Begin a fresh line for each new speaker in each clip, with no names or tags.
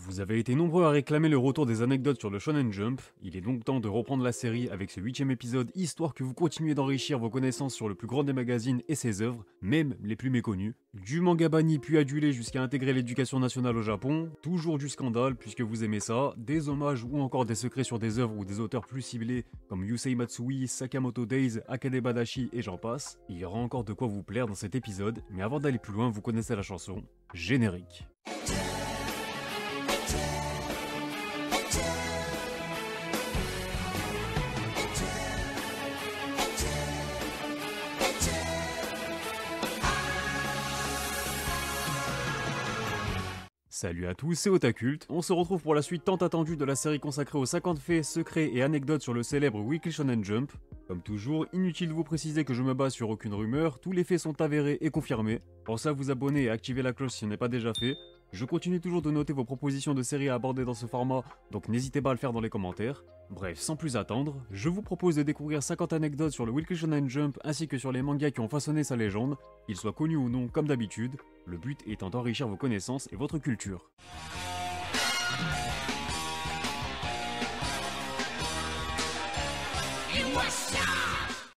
Vous avez été nombreux à réclamer le retour des anecdotes sur le Shonen Jump, il est donc temps de reprendre la série avec ce 8ème épisode, histoire que vous continuiez d'enrichir vos connaissances sur le plus grand des magazines et ses œuvres, même les plus méconnues. Du manga banni puis adulé jusqu'à intégrer l'éducation nationale au Japon, toujours du scandale puisque vous aimez ça, des hommages ou encore des secrets sur des œuvres ou des auteurs plus ciblés comme Yusei Matsui, Sakamoto Days, Akane Badashi et j'en passe. Il y aura encore de quoi vous plaire dans cet épisode, mais avant d'aller plus loin, vous connaissez la chanson, générique. Salut à tous, c'est Otakult. On se retrouve pour la suite tant attendue de la série consacrée aux 50 faits, secrets et anecdotes sur le célèbre Weekly Shonen Jump. Comme toujours, inutile de vous préciser que je me base sur aucune rumeur, tous les faits sont avérés et confirmés. Pensez à vous abonner et activer la cloche si ce n'est pas déjà fait. Je continue toujours de noter vos propositions de séries à aborder dans ce format, donc n'hésitez pas à le faire dans les commentaires. Bref, sans plus attendre, je vous propose de découvrir 50 anecdotes sur le Weekly Shonen Jump ainsi que sur les mangas qui ont façonné sa légende, qu'ils soient connus ou non comme d'habitude, le but étant d'enrichir vos connaissances et votre culture.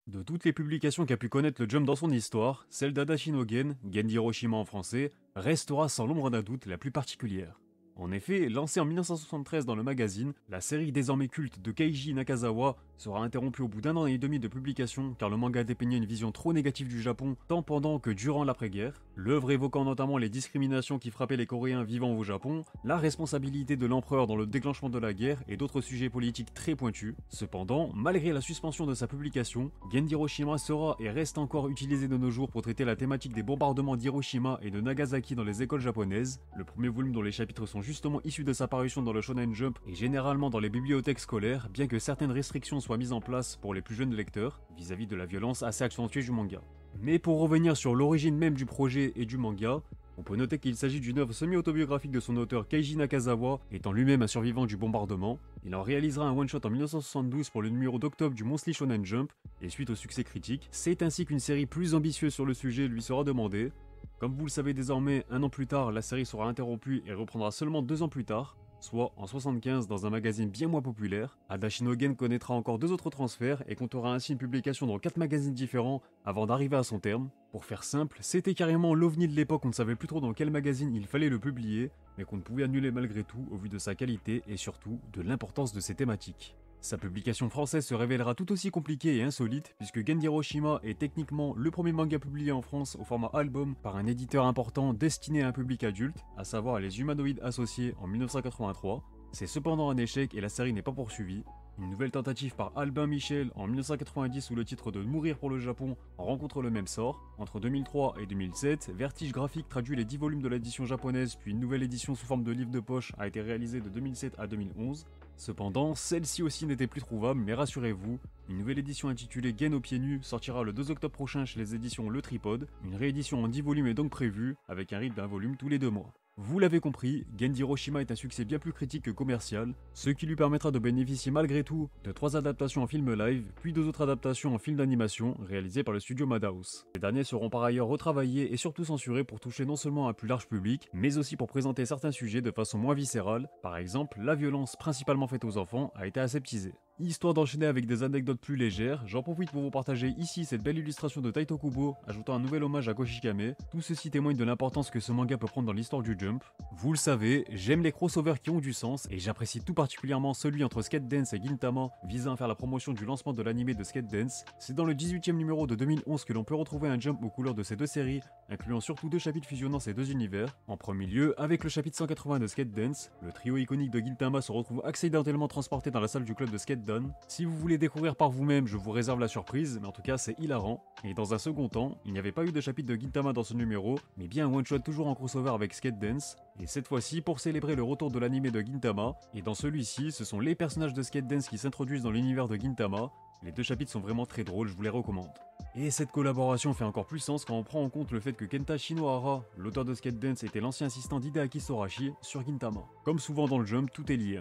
De toutes les publications qu'a pu connaître le Jump dans son histoire, celle d'Adachi no Gen, Gen d'Hiroshima en français, restera sans l'ombre d'un doute la plus particulière. En effet, lancée en 1973 dans le magazine, la série désormais culte de Keiji Nakazawa sera interrompue au bout d'un an et demi de publication car le manga dépeignait une vision trop négative du Japon tant pendant que durant l'après-guerre, l'œuvre évoquant notamment les discriminations qui frappaient les Coréens vivant au Japon, la responsabilité de l'empereur dans le déclenchement de la guerre et d'autres sujets politiques très pointus. Cependant, malgré la suspension de sa publication, Gen d'Hiroshima sera et reste encore utilisé de nos jours pour traiter la thématique des bombardements d'Hiroshima et de Nagasaki dans les écoles japonaises, le premier volume dont les chapitres sont justement issus de sa parution dans le Shonen Jump et généralement dans les bibliothèques scolaires, bien que certaines restrictions soient mises en place pour les plus jeunes lecteurs, vis-à-vis de la violence assez accentuée du manga. Mais pour revenir sur l'origine même du projet et du manga, on peut noter qu'il s'agit d'une œuvre semi-autobiographique de son auteur Keiji Nakazawa, étant lui-même un survivant du bombardement. Il en réalisera un one-shot en 1972 pour le numéro d'octobre du Monthly Shonen Jump, et suite au succès critique, c'est ainsi qu'une série plus ambitieuse sur le sujet lui sera demandée. Comme vous le savez désormais, un an plus tard, la série sera interrompue et reprendra seulement 2 ans plus tard, soit en 75 dans un magazine bien moins populaire. Adachi no Gen connaîtra encore 2 autres transferts et comptera ainsi une publication dans 4 magazines différents avant d'arriver à son terme. Pour faire simple, c'était carrément l'ovni de l'époque, on ne savait plus trop dans quel magazine il fallait le publier, mais qu'on ne pouvait annuler malgré tout au vu de sa qualité et surtout de l'importance de ses thématiques. Sa publication française se révélera tout aussi compliquée et insolite puisque Gen d'Hiroshima est techniquement le premier manga publié en France au format album par un éditeur important destiné à un public adulte, à savoir les Humanoïdes Associés en 1983. C'est cependant un échec et la série n'est pas poursuivie. Une nouvelle tentative par Albin Michel en 1990 sous le titre de Mourir pour le Japon en rencontre le même sort. Entre 2003 et 2007, Vertige Graphique traduit les 10 volumes de l'édition japonaise puis une nouvelle édition sous forme de livre de poche a été réalisée de 2007 à 2011. Cependant, celle-ci aussi n'était plus trouvable, mais rassurez-vous, une nouvelle édition intitulée Gen aux pieds nus sortira le 2 octobre prochain chez les éditions Le Tripode. Une réédition en 10 volumes est donc prévue, avec un rythme d'un volume tous les 2 mois. Vous l'avez compris, Gen d'Hiroshima est un succès bien plus critique que commercial, ce qui lui permettra de bénéficier malgré tout de 3 adaptations en film live, puis 2 autres adaptations en film d'animation réalisées par le studio Madhouse. Les derniers seront par ailleurs retravaillés et surtout censurés pour toucher non seulement un plus large public, mais aussi pour présenter certains sujets de façon moins viscérale. Par exemple, la violence principalement faite aux enfants a été aseptisée. Histoire d'enchaîner avec des anecdotes plus légères, j'en profite pour vous partager ici cette belle illustration de Taito Kubo, ajoutant un nouvel hommage à Koshikame. Tout ceci témoigne de l'importance que ce manga peut prendre dans l'histoire du Jump. Vous le savez, j'aime les crossovers qui ont du sens, et j'apprécie tout particulièrement celui entre Skate Dance et Gintama, visant à faire la promotion du lancement de l'anime de Skate Dance. C'est dans le 18ème numéro de 2011 que l'on peut retrouver un Jump aux couleurs de ces 2 séries, incluant surtout 2 chapitres fusionnant ces 2 univers. En premier lieu, avec le chapitre 180 de Skate Dance, le trio iconique de Gintama se retrouve accidentellement transporté dans la salle du club de Skate Down. Si vous voulez découvrir par vous-même, je vous réserve la surprise, mais en tout cas c'est hilarant. Et dans un second temps, il n'y avait pas eu de chapitre de Gintama dans ce numéro, mais bien un one-shot toujours en crossover avec Skate Dance, et cette fois-ci pour célébrer le retour de l'anime de Gintama, et dans celui-ci, ce sont les personnages de Skate Dance qui s'introduisent dans l'univers de Gintama. Les 2 chapitres sont vraiment très drôles, je vous les recommande. Et cette collaboration fait encore plus sens quand on prend en compte le fait que Kenta Shinohara, l'auteur de Skate Dance, était l'ancien assistant d'Hideaki Sorachi sur Gintama. Comme souvent dans le Jump, tout est lié.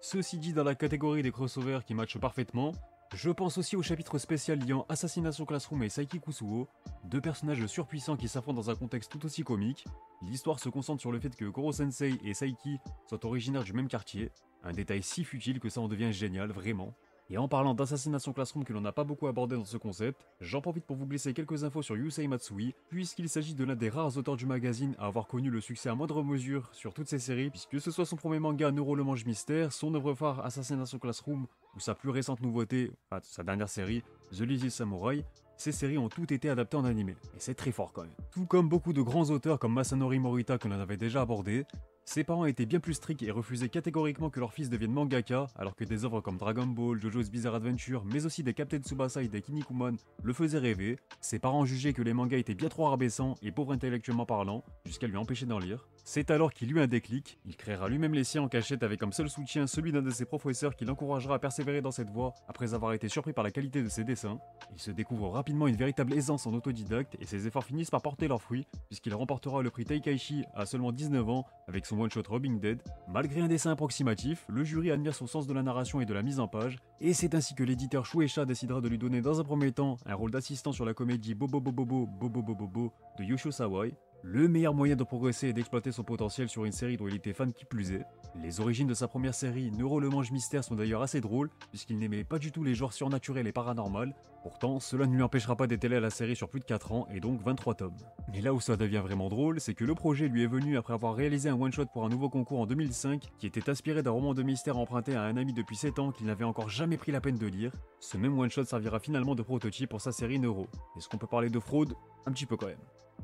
Ceci dit, dans la catégorie des crossovers qui matchent parfaitement, Je pense aussi au chapitre spécial liant Assassination Classroom et Saiki Kusuo, deux personnages surpuissants qui s'affrontent dans un contexte tout aussi comique. L'histoire se concentre sur le fait que Goro Sensei et Saiki soient originaires du même quartier, un détail si futile que ça en devient génial, vraiment. Et en parlant d'Assassination Classroom que l'on n'a pas beaucoup abordé dans ce concept, j'en profite pour vous glisser quelques infos sur Yusei Matsui, puisqu'il s'agit de l'un des rares auteurs du magazine à avoir connu le succès à moindre mesure sur toutes ses séries, puisque ce soit son premier manga Neuro le Mange Mystère, son œuvre phare Assassination Classroom, ou sa plus récente nouveauté, enfin sa dernière série, The Lazy Samurai, ces séries ont toutes été adaptées en animé, et c'est très fort quand même. Tout comme beaucoup de grands auteurs comme Masanori Morita que l'on avait déjà abordé, ses parents étaient bien plus stricts et refusaient catégoriquement que leur fils devienne mangaka, alors que des œuvres comme Dragon Ball, JoJo's Bizarre Adventure, mais aussi des Captain Tsubasa et des Kinnikuman le faisaient rêver. Ses parents jugeaient que les mangas étaient bien trop rabaissants et pauvres intellectuellement parlant, jusqu'à lui empêcher d'en lire. C'est alors qu'il eut un déclic, il créera lui-même les siens en cachette avec comme seul soutien celui d'un de ses professeurs qui l'encouragera à persévérer dans cette voie après avoir été surpris par la qualité de ses dessins. Il se découvre rapidement une véritable aisance en autodidacte et ses efforts finissent par porter leurs fruits puisqu'il remportera le prix Teikaichi à seulement 19 ans avec son one-shot Robbing Dead. Malgré un dessin approximatif, le jury admire son sens de la narration et de la mise en page et c'est ainsi que l'éditeur Shueisha décidera de lui donner dans un premier temps un rôle d'assistant sur la comédie Bobo Bobo Bobo Bobo Bobo de Yoshio Sawai. Le meilleur moyen de progresser et d'exploiter son potentiel sur une série dont il était fan qui plus est. Les origines de sa première série, Neuro le Mange Mystère, sont d'ailleurs assez drôles, puisqu'il n'aimait pas du tout les genres surnaturels et paranormal. Pourtant, cela ne lui empêchera pas d'étaler la série sur plus de 4 ans, et donc 23 tomes. Mais là où ça devient vraiment drôle, c'est que le projet lui est venu après avoir réalisé un one-shot pour un nouveau concours en 2005, qui était inspiré d'un roman de mystère emprunté à un ami depuis 7 ans qu'il n'avait encore jamais pris la peine de lire. Ce même one-shot servira finalement de prototype pour sa série Neuro. Est-ce qu'on peut parler de fraude? Un petit peu quand même.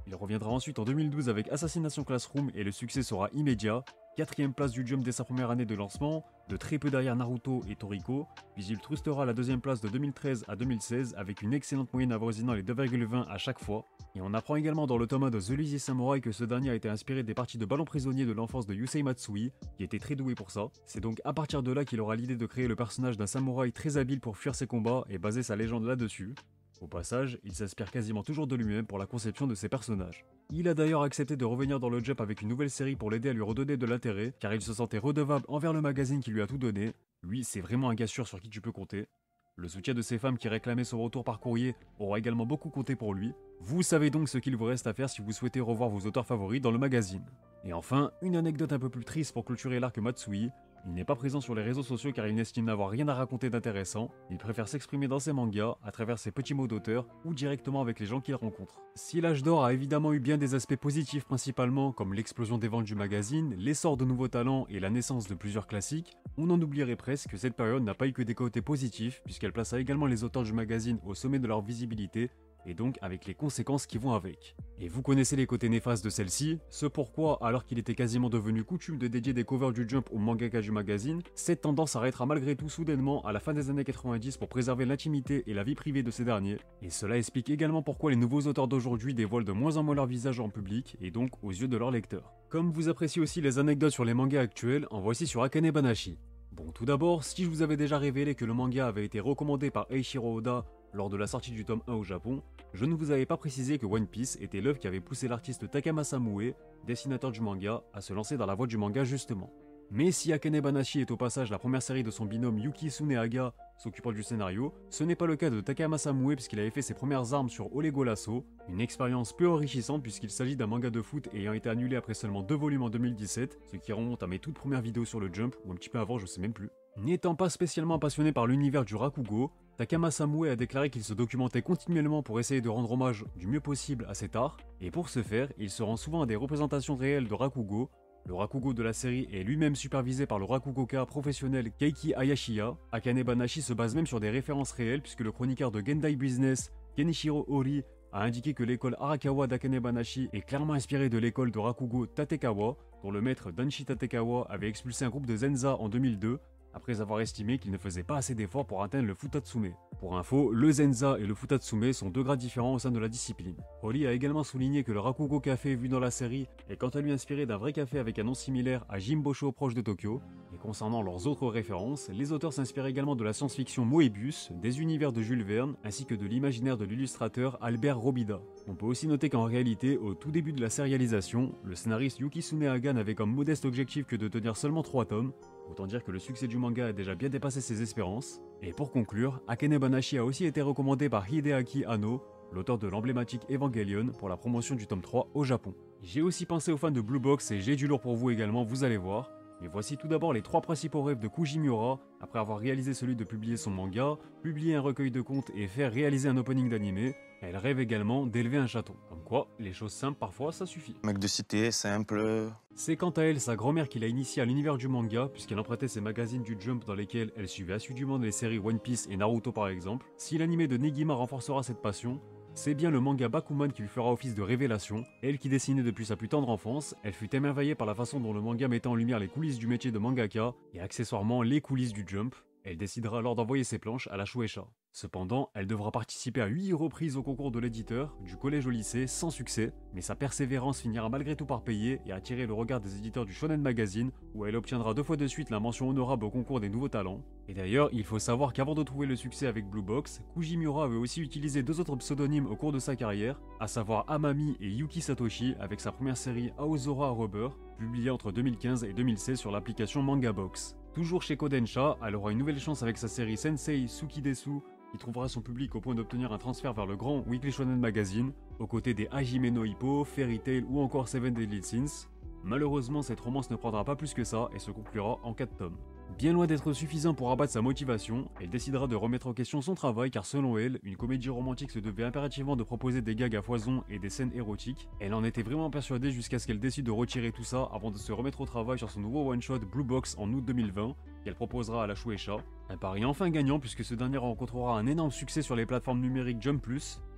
Il reviendra ensuite en 2012 avec Assassination Classroom et le succès sera immédiat. 4ème place du Jump dès sa première année de lancement, de très peu derrière Naruto et Toriko, puis il trustera la 2ème place de 2013 à 2016 avec une excellente moyenne avoisinant les 2,20 à chaque fois. Et on apprend également dans le tome 1 de The Lazy Samurai que ce dernier a été inspiré des parties de ballon prisonnier de l'enfance de Yusei Matsui, qui était très doué pour ça. C'est donc à partir de là qu'il aura l'idée de créer le personnage d'un samouraï très habile pour fuir ses combats et baser sa légende là-dessus. Au passage, il s'inspire quasiment toujours de lui-même pour la conception de ses personnages. Il a d'ailleurs accepté de revenir dans le Jump avec une nouvelle série pour l'aider à lui redonner de l'intérêt, car il se sentait redevable envers le magazine qui lui a tout donné. Lui, c'est vraiment un gars sûr sur qui tu peux compter. Le soutien de ses femmes qui réclamaient son retour par courrier aura également beaucoup compté pour lui. Vous savez donc ce qu'il vous reste à faire si vous souhaitez revoir vos auteurs favoris dans le magazine. Et enfin, une anecdote un peu plus triste pour clôturer l'arc Matsui. Il n'est pas présent sur les réseaux sociaux car il n'estime n'avoir rien à raconter d'intéressant. Il préfère s'exprimer dans ses mangas, à travers ses petits mots d'auteur ou directement avec les gens qu'il rencontre. Si l'âge d'or a évidemment eu bien des aspects positifs principalement, comme l'explosion des ventes du magazine, l'essor de nouveaux talents et la naissance de plusieurs classiques, on en oublierait presque que cette période n'a pas eu que des côtés positifs puisqu'elle plaça également les auteurs du magazine au sommet de leur visibilité et donc avec les conséquences qui vont avec. Et vous connaissez les côtés néfastes de celle-ci, ce pourquoi, alors qu'il était quasiment devenu coutume de dédier des covers du Jump aux mangaka du magazine, cette tendance s'arrêtera malgré tout soudainement à la fin des années 90 pour préserver l'intimité et la vie privée de ces derniers, et cela explique également pourquoi les nouveaux auteurs d'aujourd'hui dévoilent de moins en moins leur visage en public, et donc aux yeux de leurs lecteurs. Comme vous appréciez aussi les anecdotes sur les mangas actuels, en voici sur Akane Banashi. Bon, tout d'abord, si je vous avais déjà révélé que le manga avait été recommandé par Eiichiro Oda lors de la sortie du tome 1 au Japon, je ne vous avais pas précisé que One Piece était l'œuvre qui avait poussé l'artiste Takama Samue, dessinateur du manga, à se lancer dans la voie du manga justement. Mais si Akane Banashi est au passage la première série de son binôme Yuki Tsunehaga s'occupant du scénario, ce n'est pas le cas de Takama Samue puisqu'il avait fait ses premières armes sur Olego Lasso, une expérience peu enrichissante puisqu'il s'agit d'un manga de foot ayant été annulé après seulement 2 volumes en 2017, ce qui remonte à mes toutes premières vidéos sur le Jump, ou un petit peu avant, je sais même plus. N'étant pas spécialement passionné par l'univers du Rakugo, Takama Samue a déclaré qu'il se documentait continuellement pour essayer de rendre hommage du mieux possible à cet art, et pour ce faire, il se rend souvent à des représentations réelles de Rakugo. Le Rakugo de la série est lui-même supervisé par le Rakugoka professionnel Keiki Hayashiya. Akane Banashi se base même sur des références réelles puisque le chroniqueur de Gendai Business, Kenichiro Hori, a indiqué que l'école Arakawa d'Akane Banashi est clairement inspirée de l'école de Rakugo Tatekawa, dont le maître Danshi Tatekawa avait expulsé un groupe de Zenza en 2002, après avoir estimé qu'il ne faisait pas assez d'efforts pour atteindre le Futatsume. Pour info, le Zenza et le Futatsume sont deux grades différents au sein de la discipline. Holly a également souligné que le Rakugo Café vu dans la série est quant à lui inspiré d'un vrai café avec un nom similaire à Jimbosho proche de Tokyo. Et concernant leurs autres références, les auteurs s'inspirent également de la science-fiction Moebius, des univers de Jules Verne, ainsi que de l'imaginaire de l'illustrateur Albert Robida. On peut aussi noter qu'en réalité, au tout début de la sérialisation, le scénariste Yuki Tsunehaga n'avait comme modeste objectif que de tenir seulement 3 tomes, Autant dire que le succès du manga a déjà bien dépassé ses espérances. Et pour conclure, Akane Banashi a aussi été recommandé par Hideaki Anno, l'auteur de l'emblématique Evangelion, pour la promotion du tome 3 au Japon. J'ai aussi pensé aux fans de Blue Box et j'ai du lourd pour vous également, vous allez voir. Mais voici tout d'abord les 3 principaux rêves de Koji Miura, après avoir réalisé celui de publier son manga, publier un recueil de contes et faire réaliser un opening d'anime. Elle rêve également d'élever un chaton. Comme quoi, les choses simples parfois ça suffit.
Mec de cité, simple.
C'est quant à elle sa grand-mère qui l'a initiée à l'univers du manga, puisqu'elle empruntait ses magazines du Jump dans lesquels elle suivait assidûment les séries One Piece et Naruto par exemple. Si l'anime de Negima renforcera cette passion, c'est bien le manga Bakuman qui lui fera office de révélation. Elle qui dessinait depuis sa plus tendre enfance, elle fut émerveillée par la façon dont le manga mettait en lumière les coulisses du métier de mangaka et accessoirement les coulisses du Jump. Elle décidera alors d'envoyer ses planches à la Shueisha. Cependant, elle devra participer à 8 reprises au concours de l'éditeur, du collège au lycée, sans succès, mais sa persévérance finira malgré tout par payer et attirer le regard des éditeurs du Shonen Magazine, où elle obtiendra 2 fois de suite la mention honorable au concours des nouveaux talents. Et d'ailleurs, il faut savoir qu'avant de trouver le succès avec Blue Box, Koji Miura avait aussi utilisé 2 autres pseudonymes au cours de sa carrière, à savoir Amami et Yuki Satoshi, avec sa première série Aozora Rubber, publiée entre 2015 et 2016 sur l'application Manga Box. Toujours chez Kodansha, elle aura une nouvelle chance avec sa série Sensei Tsukidesu, qui trouvera son public au point d'obtenir un transfert vers le grand Weekly Shonen Magazine, aux côtés des Hajime no Ippo, Fairy Tail ou encore Seven Deadly Sins. Malheureusement, cette romance ne prendra pas plus que ça et se conclura en 4 tomes. Bien loin d'être suffisant pour abattre sa motivation, elle décidera de remettre en question son travail car selon elle, une comédie romantique se devait impérativement de proposer des gags à foison et des scènes érotiques. Elle en était vraiment persuadée jusqu'à ce qu'elle décide de retirer tout ça avant de se remettre au travail sur son nouveau one-shot Blue Box en août 2020, qu'elle proposera à la Shueisha. Un pari enfin gagnant puisque ce dernier rencontrera un énorme succès sur les plateformes numériques Jump+,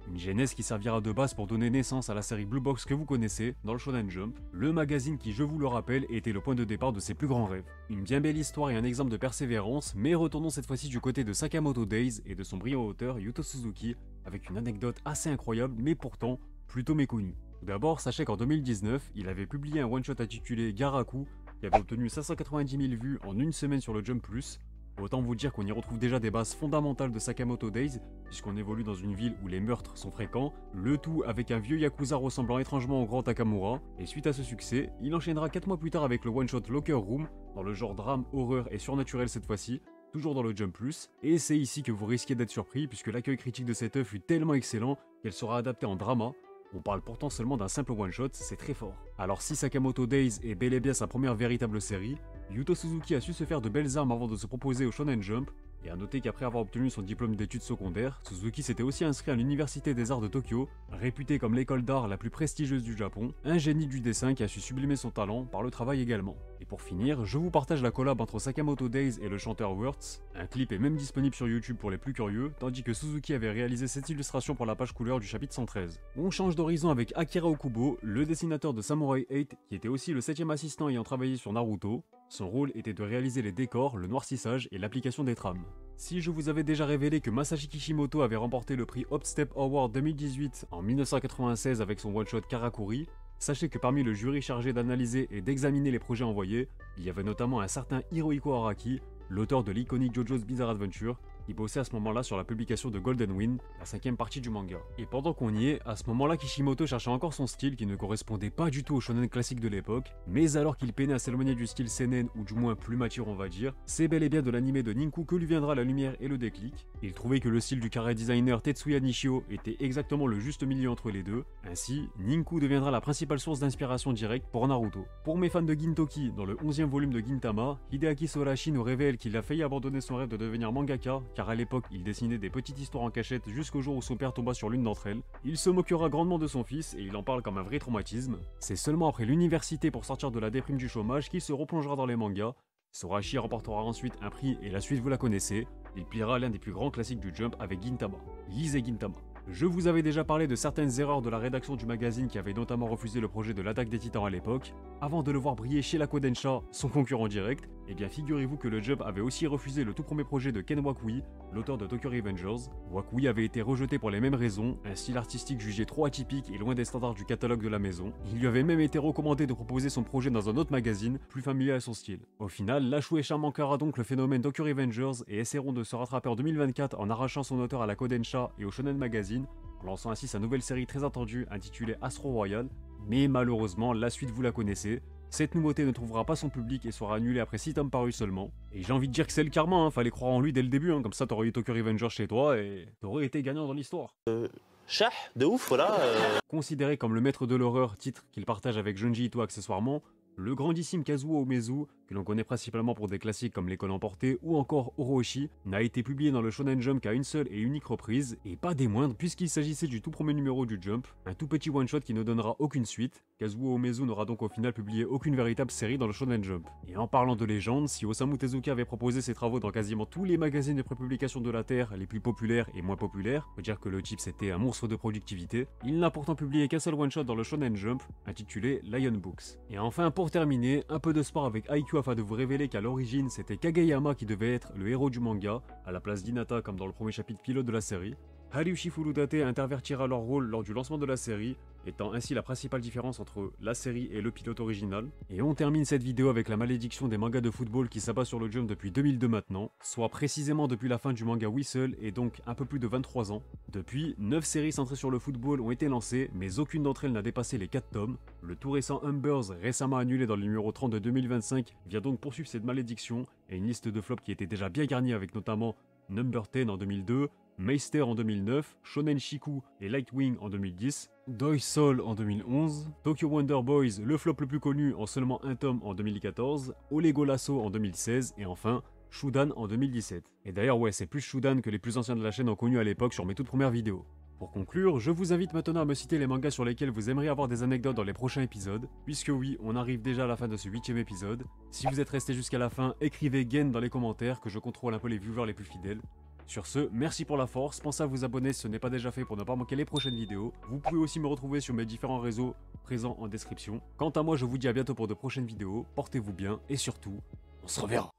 une genèse qui servira de base pour donner naissance à la série Blue Box que vous connaissez dans le Shonen Jump, le magazine qui, je vous le rappelle, était le point de départ de ses plus grands rêves. Une bien belle histoire et un exemple de persévérance, mais retournons cette fois-ci du côté de Sakamoto Days et de son brillant auteur Yuto Suzuki, avec une anecdote assez incroyable mais pourtant plutôt méconnue. Tout d'abord, sachez qu'en 2019, il avait publié un one-shot intitulé Garaku, qui avait obtenu 590 000 vues en une semaine sur le Jump+. Autant vous dire qu'on y retrouve déjà des bases fondamentales de Sakamoto Days, puisqu'on évolue dans une ville où les meurtres sont fréquents, le tout avec un vieux yakuza ressemblant étrangement au grand Takamura, et suite à ce succès, il enchaînera 4 mois plus tard avec le one-shot Locker Room, dans le genre drame, horreur et surnaturel cette fois-ci, toujours dans le Jump+, et c'est ici que vous risquez d'être surpris, puisque l'accueil critique de cette œuvre fut tellement excellent qu'elle sera adaptée en drama. On parle pourtant seulement d'un simple one-shot, c'est très fort. Alors si Sakamoto Days est bel et bien sa première véritable série, Yuto Suzuki a su se faire de belles armes avant de se proposer au Shonen Jump, et à noter qu'après avoir obtenu son diplôme d'études secondaires, Suzuki s'était aussi inscrit à l'Université des Arts de Tokyo, réputée comme l'école d'art la plus prestigieuse du Japon, un génie du dessin qui a su sublimer son talent par le travail également. Et pour finir, je vous partage la collab entre Sakamoto Days et le chanteur Words. Un clip est même disponible sur YouTube pour les plus curieux, tandis que Suzuki avait réalisé cette illustration pour la page couleur du chapitre 113. On change d'horizon avec Akira Okubo, le dessinateur de Samurai 8, qui était aussi le 7ème assistant ayant travaillé sur Naruto. Son rôle était de réaliser les décors, le noircissage et l'application des trames. Si je vous avais déjà révélé que Masashi Kishimoto avait remporté le prix Upstep Award 2018 en 1996 avec son one-shot Karakuri, sachez que parmi le jury chargé d'analyser et d'examiner les projets envoyés, il y avait notamment un certain Hirohiko Araki, l'auteur de l'iconique JoJo's Bizarre Adventure, qui bossait à ce moment-là sur la publication de Golden Wind, la 5ème partie du manga. Et pendant qu'on y est, à ce moment-là Kishimoto cherchait encore son style qui ne correspondait pas du tout au shonen classique de l'époque, mais alors qu'il peinait à s'éloigner du style seinen ou du moins plus mature on va dire, c'est bel et bien de l'anime de Ninku que lui viendra la lumière et le déclic. Il trouvait que le style du carré designer Tetsuya Nishio était exactement le juste milieu entre les deux, ainsi Ninku deviendra la principale source d'inspiration directe pour Naruto. Pour mes fans de Gintoki, dans le 11e volume de Gintama, Hideaki Sorashi nous révèle qu'il a failli abandonner son rêve de devenir mangaka, car à l'époque il dessinait des petites histoires en cachette jusqu'au jour où son père tomba sur l'une d'entre elles. Il se moquera grandement de son fils et il en parle comme un vrai traumatisme. C'est seulement après l'université pour sortir de la déprime du chômage qu'il se replongera dans les mangas. Sorashi remportera ensuite un prix et la suite vous la connaissez. Il pliera l'un des plus grands classiques du Jump avec Gintama. Lisez Gintama. Je vous avais déjà parlé de certaines erreurs de la rédaction du magazine qui avait notamment refusé le projet de l'attaque des titans à l'époque. Avant de le voir briller chez la Kodansha, son concurrent direct, eh bien figurez-vous que le Jump avait aussi refusé le tout premier projet de Ken Wakui, l'auteur de Tokyo Revengers. Wakui avait été rejeté pour les mêmes raisons, un style artistique jugé trop atypique et loin des standards du catalogue de la maison. Il lui avait même été recommandé de proposer son projet dans un autre magazine, plus familier à son style. Au final, la Shueisha manquera donc le phénomène Tokyo Revengers et essaieront de se rattraper en 2024 en arrachant son auteur à la Kodansha et au Shonen Magazine, en lançant ainsi sa nouvelle série très attendue intitulée Astro Royal, mais malheureusement la suite vous la connaissez, Cette nouveauté ne trouvera pas son public et sera annulée après 6 tomes parus seulement. Et j'ai envie de dire que c'est le karma, hein, fallait croire en lui dès le début, hein, comme ça t'aurais eu Tokyo Revengers chez toi et t'aurais été gagnant dans l'histoire.
Chah, de ouf, voilà.
Considéré comme le maître de l'horreur, titre qu'il partage avec Junji Ito accessoirement, le grandissime Kazuo Umezu, que l'on connaît principalement pour des classiques comme L'école emportée ou encore Orochi, n'a été publié dans le Shonen Jump qu'à une seule et unique reprise, et pas des moindres puisqu'il s'agissait du tout premier numéro du Jump, un tout petit one-shot qui ne donnera aucune suite. Kazuo Umezu n'aura donc au final publié aucune véritable série dans le Shonen Jump. Et en parlant de légende, si Osamu Tezuka avait proposé ses travaux dans quasiment tous les magazines de prépublication de la Terre, les plus populaires et moins populaires, faut dire que le type c'était un monstre de productivité, il n'a pourtant publié qu'un seul one-shot dans le Shonen Jump, intitulé Lion Books. Et enfin, pour terminer, un peu de sport avec Haikyuu afin de vous révéler qu'à l'origine c'était Kageyama qui devait être le héros du manga, à la place d'Hinata comme dans le premier chapitre pilote de la série. Harushi Furudate intervertira leur rôle lors du lancement de la série, étant ainsi la principale différence entre la série et le pilote original. Et on termine cette vidéo avec la malédiction des mangas de football qui s'abat sur le Jump depuis 2002 maintenant, soit précisément depuis la fin du manga Whistle et donc un peu plus de 23 ans. Depuis, 9 séries centrées sur le football ont été lancées, mais aucune d'entre elles n'a dépassé les 4 tomes. Le tout récent Humbers, récemment annulé dans le numéro 30 de 2025, vient donc poursuivre cette malédiction, et une liste de flops qui était déjà bien garnie avec notamment Number 10 en 2002, Meister en 2009, Shonen Shiku et Lightwing en 2010, Doi Soul en 2011, Tokyo Wonder Boys, le flop le plus connu en seulement un tome en 2014, Olego Lasso en 2016 et enfin Shudan en 2017. Et d'ailleurs ouais, c'est plus Shudan que les plus anciens de la chaîne ont connu à l'époque sur mes toutes premières vidéos. Pour conclure, je vous invite maintenant à me citer les mangas sur lesquels vous aimeriez avoir des anecdotes dans les prochains épisodes, puisque oui, on arrive déjà à la fin de ce 8ème épisode. Si vous êtes resté jusqu'à la fin, écrivez Gen dans les commentaires que je contrôle un peu les viewers les plus fidèles. Sur ce, merci pour la force, pensez à vous abonner si ce n'est pas déjà fait pour ne pas manquer les prochaines vidéos. Vous pouvez aussi me retrouver sur mes différents réseaux présents en description. Quant à moi, je vous dis à bientôt pour de prochaines vidéos, portez-vous bien et surtout, on se reverra.